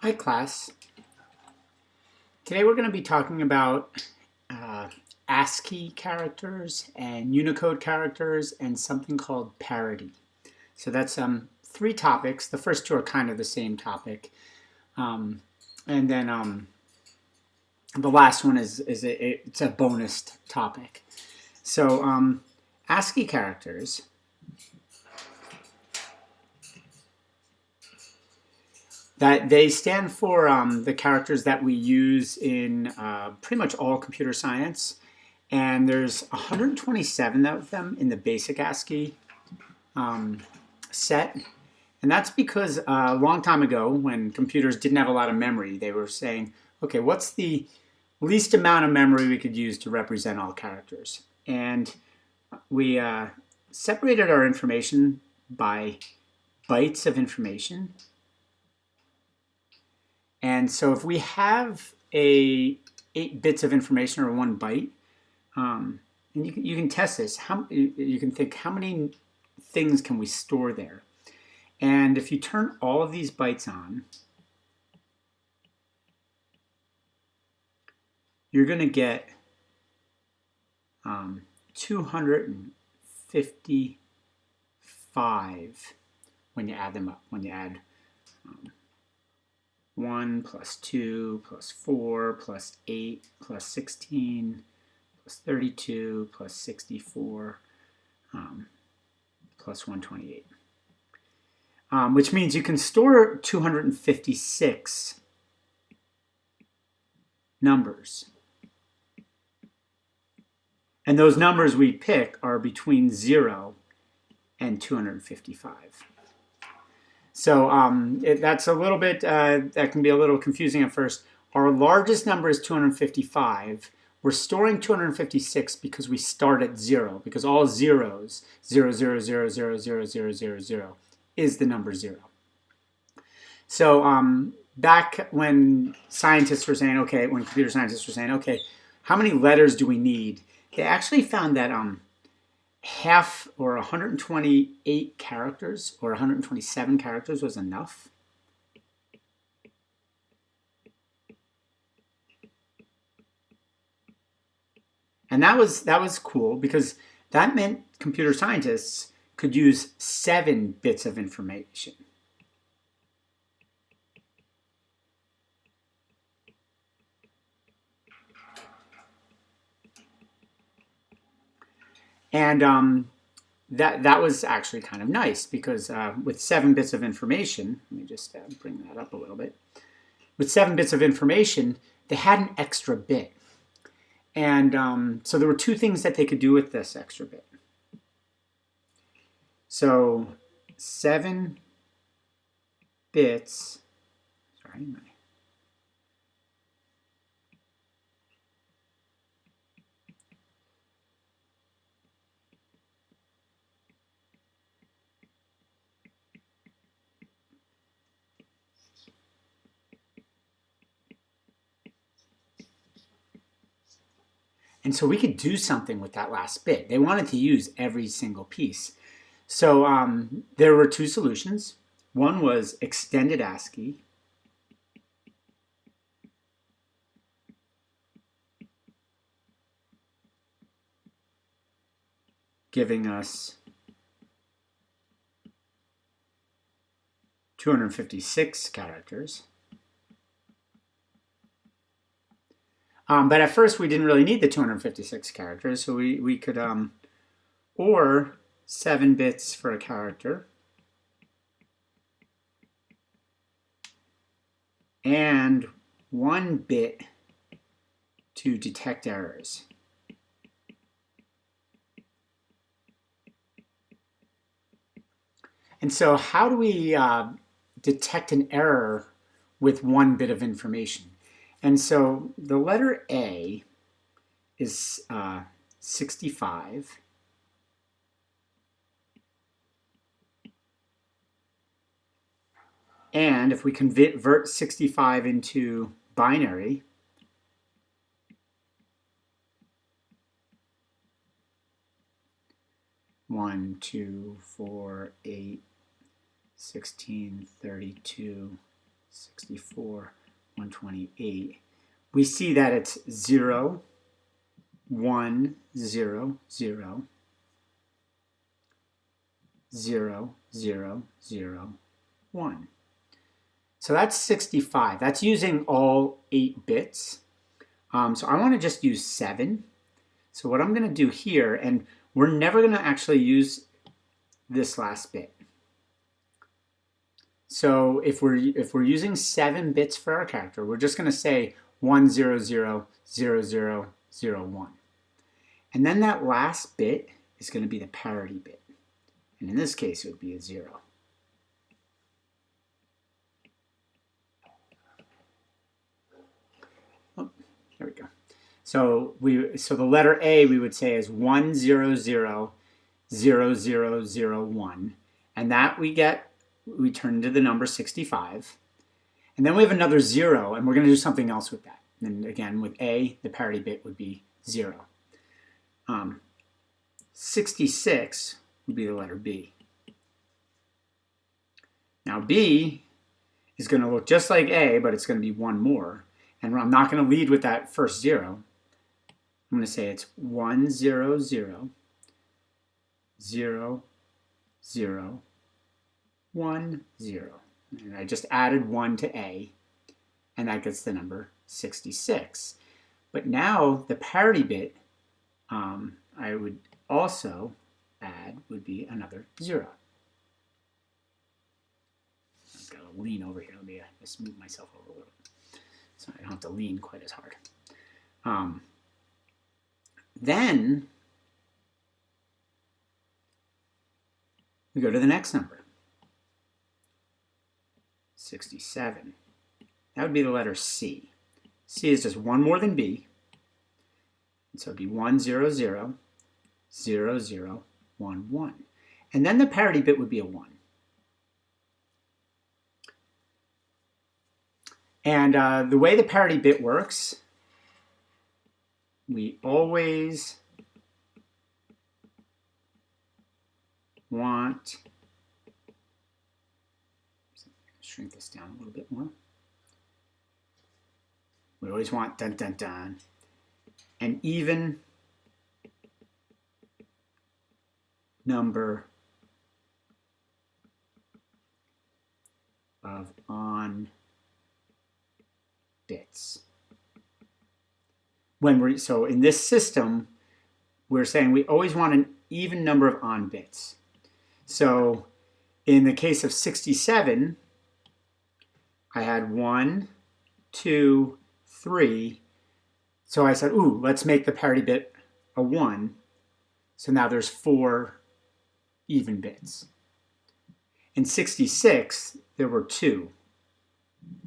Hi class. Today we're going to be talking about ASCII characters and Unicode characters and something called parity. So that's three topics. The first two are kind of the same topic. And then the last one it's a bonus topic. So ASCII characters that they stand for the characters that we use in pretty much all computer science. And there's 127 of them in the basic ASCII set. And that's because a long time ago, when computers didn't have a lot of memory, they were saying, okay, what's the least amount of memory we could use to represent all characters? And we separated our information by bytes of information. And so if we have 8 bits of information or 1 byte, and you can test this. You can think, how many things can we store there? And if you turn all of these bytes on, you're going to get 255 when you add them up. When you add 1 plus 2 plus 4 plus 8 plus 16 plus 32 plus 64 plus 128. Which means you can store 256 numbers. And those numbers we pick are between 0 and 255. So that's a little bit, that can be a little confusing at first. Our largest number is 255. We're storing 256 because we start at 0, because all zeros, 0, 0, 0, 0, 0, 0, 0, 0, is the number 0. So back when scientists were saying, okay, when computer scientists were saying, okay, how many letters do we need? They actually found that half, or 128 characters or 127 characters was enough. And that was cool, because that meant computer scientists could use 7 bits of information. And that was actually kind of nice, because with 7 bits of information, let me just bring that up a little bit. With 7 bits of information, they had an extra bit. And so there were 2 things that they could do with this extra bit. So 7 bits, sorry, and so we could do something with that last bit. They wanted to use every single piece. So there were 2 solutions. One was extended ASCII, giving us 256 characters. But at first we didn't really need the 256 characters, so we could, or 7 bits for a character, and 1 bit to detect errors. And so how do we detect an error with 1 bit of information? And so the letter A is 65. And if we convert 65 into binary, one, 2, 4, 8, 16, 32, 64, 128. We see that it's 0, 1, 0, 0, 0, 0, 0, 1. So that's 65. That's using all 8 bits. So I want to just use 7. So what I'm going to do here, and we're never going to actually use this last bit. So if we're using 7 bits for our character, we're just going to say 1, 0, 0, 0, 0, 0, 1. And then that last bit is going to be the parity bit. And in this case, it would be a 0. Oh, there we go. So the letter A we would say is 1, 0, 0, 0, 0, 0, 1. And that we turn into the number 65. And then we have another 0, and we're going to do something else with that. And again, with A, the parity bit would be 0. 66 would be the letter B. Now B is going to look just like A, but it's going to be 1 more. And I'm not going to lead with that first 0. I'm going to say it's 1, 0, 0, 0, 0, 1, 0. And I just added 1 to A, and that gets the number 66. But now the parity bit I would also add would be another 0. I've got to lean over here. Let me just move myself over a little bit so I don't have to lean quite as hard. Then we go to the next number, 67. That would be the letter C. C is just 1 more than B. And so it would be 1, 0, 0, 0, 0, 1, 1. And then the parity bit would be a 1. And the way the parity bit works, we always want, shrink this down a little bit more. We always want dun dun dun an even number of on bits. So in this system, we're saying we always want an even number of on bits. So in the case of 67, I had 1, 2, 3. So I said, ooh, let's make the parity bit a 1. So now there's 4 even bits. In 66, there were 2.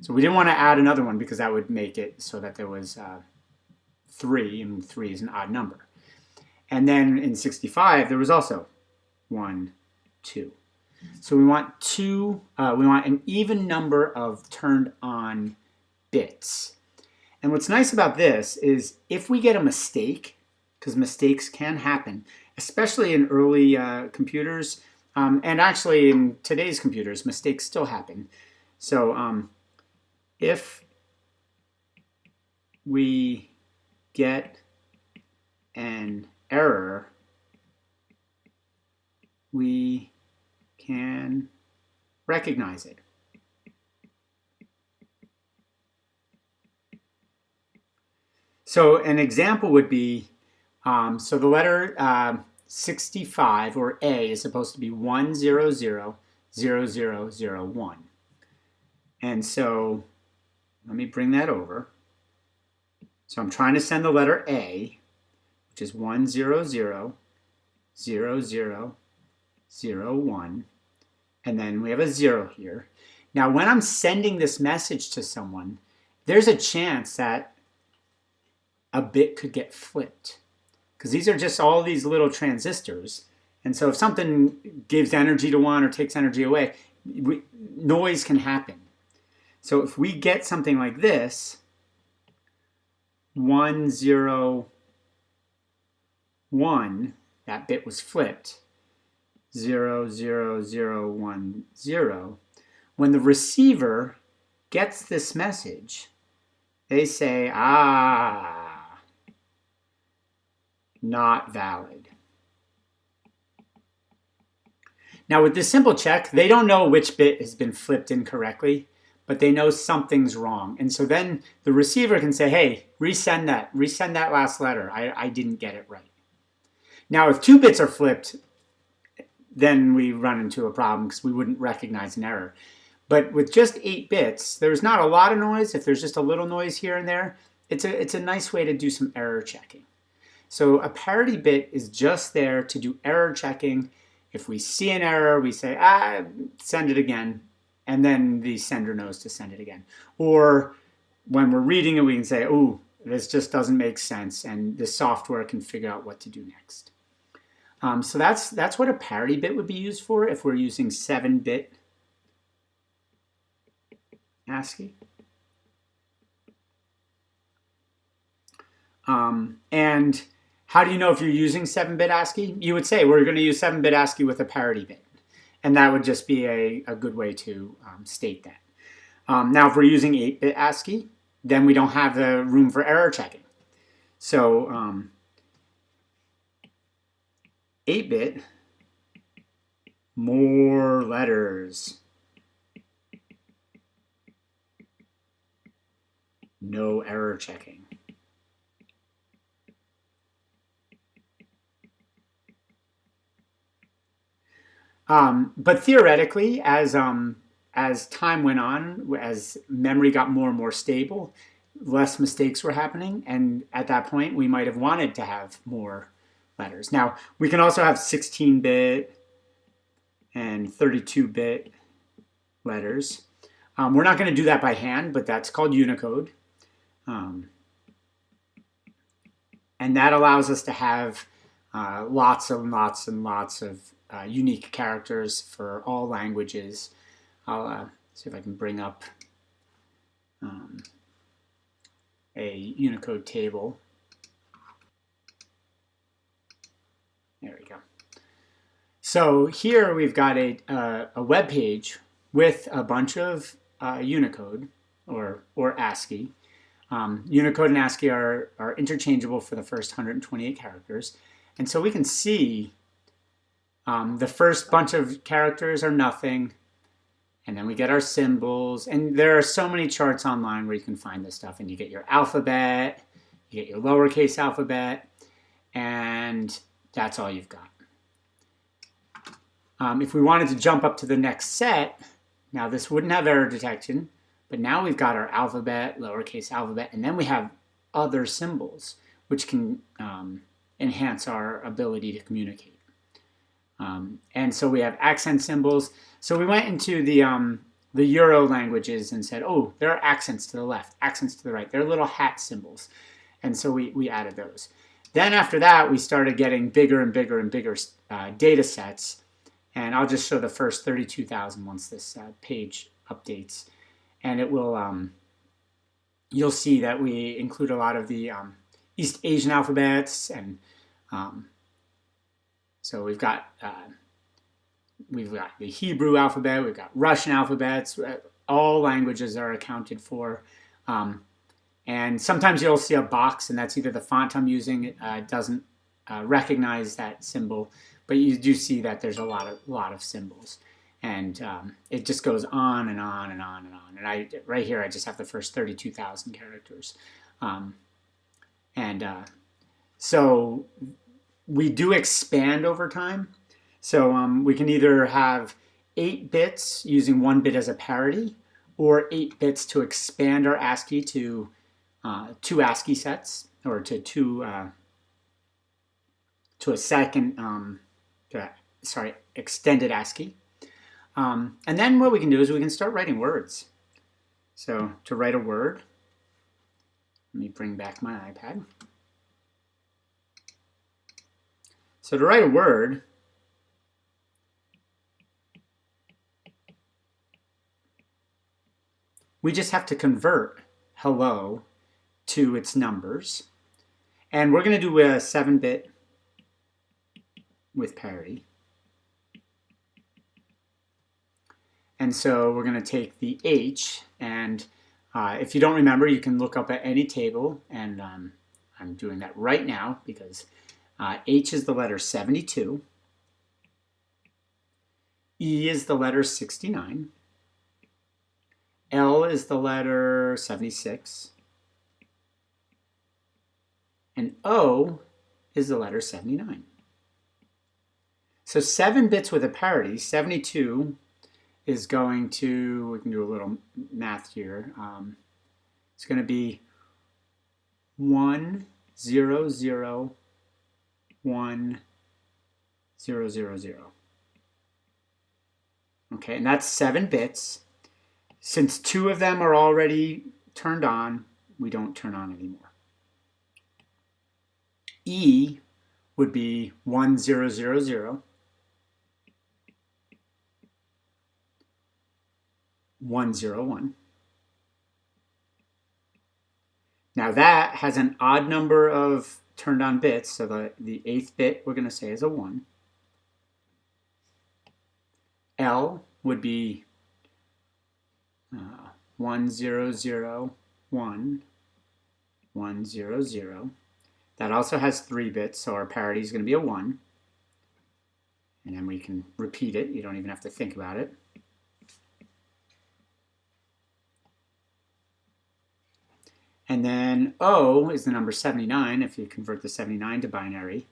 So we didn't want to add another one because that would make it so that there was 3, and 3 is an odd number. And then in 65, there was also 1, 2. So we want we want an even number of turned on bits. And what's nice about this is if we get a mistake, because mistakes can happen, especially in early computers, and actually in today's computers, mistakes still happen. So if we get an error, we can recognize it. So an example would be, so the letter 65, or A, is supposed to be 1, 0, 0, 0, 0, 0, 1. And so let me bring that over. So I'm trying to send the letter A, which is 1, 0, 0, 0, 0, 0, 1. And then we have a 0 here. Now when I'm sending this message to someone, there's a chance that a bit could get flipped, because these are just all these little transistors. And so if something gives energy to one or takes energy away, noise can happen. So if we get something like this, 1, 0, 1, that bit was flipped, 0, 0, 0, 1, 0. When the receiver gets this message, they say, ah, not valid. Now with this simple check, they don't know which bit has been flipped incorrectly, but they know something's wrong. And so then the receiver can say, hey, resend that last letter. I didn't get it right. Now if 2 bits are flipped, then we run into a problem because we wouldn't recognize an error. But with just 8 bits, there's not a lot of noise. If there's just a little noise here and there, it's a nice way to do some error checking. So a parity bit is just there to do error checking. If we see an error, we say, send it again, and then the sender knows to send it again. Or when we're reading it, we can say, ooh, this just doesn't make sense, and the software can figure out what to do next. So that's what a parity bit would be used for if we're using 7-bit ASCII. And how do you know if you're using 7-bit ASCII? You would say, we're going to use 7-bit ASCII with a parity bit. And that would just be a good way to state that. Now, if we're using 8-bit ASCII, then we don't have the room for error checking. So 8-bit, more letters. No error checking. But theoretically, as time went on, as memory got more and more stable, less mistakes were happening, and at that point, we might have wanted to have more letters. Now, we can also have 16-bit and 32-bit letters. We're not going to do that by hand, but that's called Unicode. And that allows us to have lots and lots and lots of unique characters for all languages. I'll see if I can bring up a Unicode table. There we go. So here we've got a web page with a bunch of Unicode or ASCII. Unicode and ASCII are interchangeable for the first 128 characters. And so we can see the first bunch of characters are nothing. And then we get our symbols. And there are so many charts online where you can find this stuff. And you get your alphabet, you get your lowercase alphabet, and that's all you've got. If we wanted to jump up to the next set, now this wouldn't have error detection, but now we've got our alphabet, lowercase alphabet, and then we have other symbols, which can enhance our ability to communicate. And so we have accent symbols. So we went into the Euro languages and said, oh, there are accents to the left, accents to the right. They're little hat symbols. And so we added those. Then after that, we started getting bigger and bigger and bigger data sets. And I'll just show the first 32,000 once this page updates. And it will, you'll see that we include a lot of the East Asian alphabets. And so we've got the Hebrew alphabet, we've got Russian alphabets. All languages are accounted for. And sometimes you'll see a box, and that's either the font I'm using. It doesn't recognize that symbol. But you do see that there's a lot of symbols, and it just goes on and on and on and on. And right here I just have the first 32,000 characters, so we do expand over time. So we can either have 8 bits using 1 bit as a parity, or 8 bits to expand our ASCII to 2 ASCII sets, or to a second. Extended ASCII. And then what we can do is we can start writing words. So to write a word, let me bring back my iPad. So to write a word, we just have to convert hello to its numbers. And we're going to do a 7-bit with parity. And so we're going to take the H, and if you don't remember, you can look up at any table, and I'm doing that right now because H is the letter 72, E is the letter 69, L is the letter 76, and O is the letter 79. So 7 bits with a parity, 72 is going to, we can do a little math here, it's going to be 1, 0, 0, 1, 0, 0, 0. Okay, and that's 7 bits. Since 2 of them are already turned on, we don't turn on anymore. E would be 1, 0, 0, 0. 1, 0, 1. Now that has an odd number of turned on bits, so the 8th bit we're going to say is a 1. L would be 1, 0, 0, 1, 1, 0, 0. That also has 3 bits, so our parity is going to be a 1. And then we can repeat it. You don't even have to think about it. And then O is the number 79. If you convert the 79 to binary,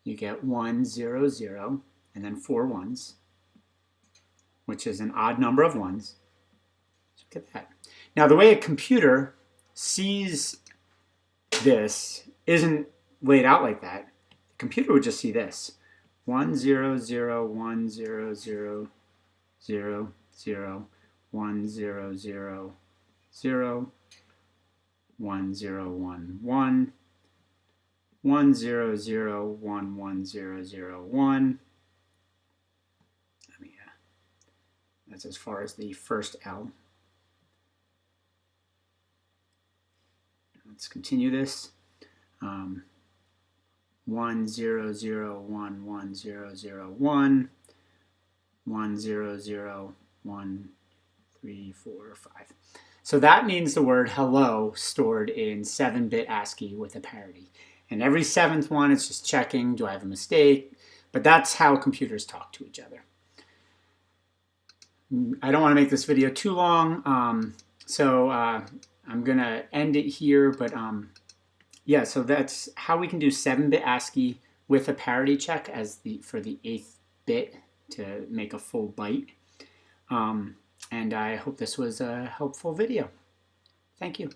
you get 1, 0, 0, and then 4 ones, which is an odd number of ones. So look at that. Now the way a computer sees this isn't laid out like that. The computer would just see this. 1, 0, 0, 1, 0, 0, 0, 0, 1, 0, 0, 0, 1, 0, 1, 1, 1, 0, 0, 1, 1, 0, 0, 1. That's as far as the first L. Let's continue this. 1, 0, 0, 1, 1, 0, 0, 1, 1, 0, 0, 1, 3, 4, 5. So that means the word hello stored in 7-bit ASCII with a parity. And every 7th one, it's just checking, do I have a mistake? But that's how computers talk to each other. I don't want to make this video too long, so I'm going to end it here. But yeah, so that's how we can do 7-bit ASCII with a parity check for the 8th bit to make a full byte. And I hope this was a helpful video. Thank you.